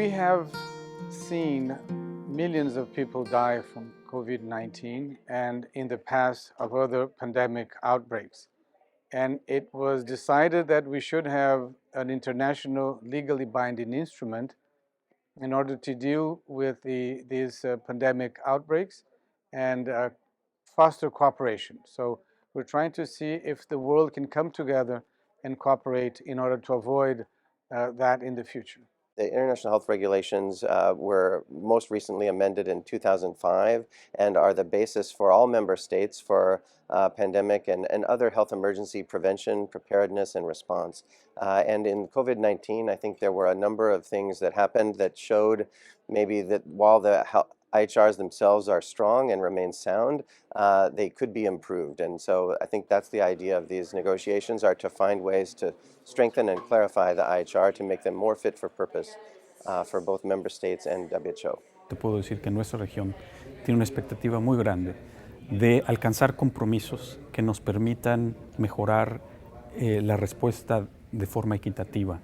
We have seen millions of people die from COVID-19 and in the past of other pandemic outbreaks. And it was decided that we should have an international legally binding instrument in order to deal with these pandemic outbreaks and foster cooperation. So we're trying to see if the world can come together and cooperate in order to avoid that in the future. The international health regulations were most recently amended in 2005 and are the basis for all member states for pandemic and other health emergency prevention, preparedness, and response. And in COVID-19, I think there were a number of things that happened that showed maybe that while the IHRs themselves are strong and remain sound, they could be improved. And so I think that's the idea of these negotiations, are to find ways to strengthen and clarify the IHR to make them more fit for purpose for both member states and WHO. Te puedo decir que nuestra región tiene una expectativa muy grande de alcanzar compromisos que nos permitan mejorar la respuesta de forma equitativa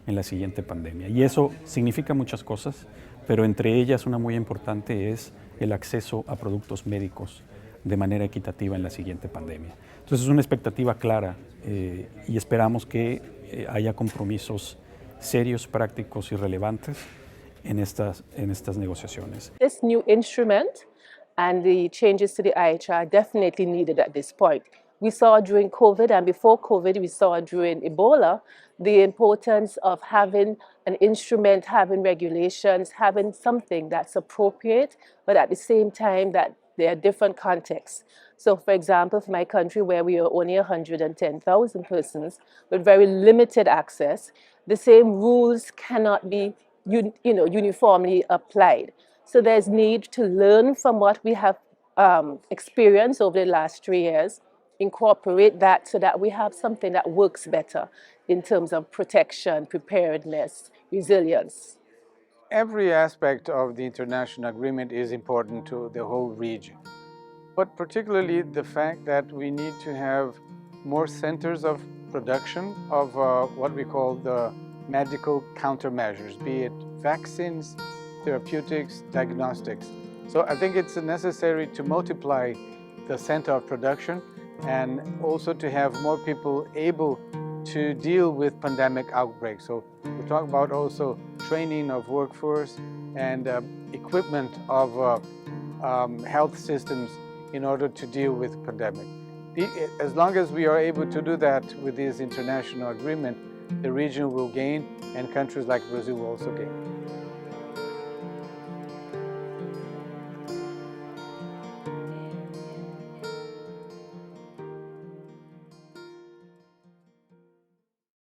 en la siguiente pandemia. Y eso significa muchas cosas, pero entre ellas una muy importante es el acceso a productos médicos de manera equitativa en la siguiente pandemia. Entonces es una expectativa clara y esperamos que haya compromisos serios, prácticos y relevantes en estas negociaciones. This new instrument and the changes to the IHR are definitely needed at this point. We saw during COVID, and before COVID, we saw during Ebola, the importance of having an instrument, having regulations, having something that's appropriate, but at the same time that there are different contexts. So for example, for my country where we are only 110,000 persons with very limited access, the same rules cannot be uniformly applied. So there's need to learn from what we have experienced over the last 3 years, incorporate that so that we have something that works better in terms of protection, preparedness, resilience. Every aspect of the international agreement is important to the whole region, but particularly the fact that we need to have more centers of production of what we call the medical countermeasures, be it vaccines, therapeutics, diagnostics. So I think it's necessary to multiply the center of production and also to have more people able to deal with pandemic outbreaks. So we talk about also training of workforce and equipment of health systems in order to deal with pandemic. As long as we are able to do that with this international agreement, the region will gain and countries like Brazil will also gain.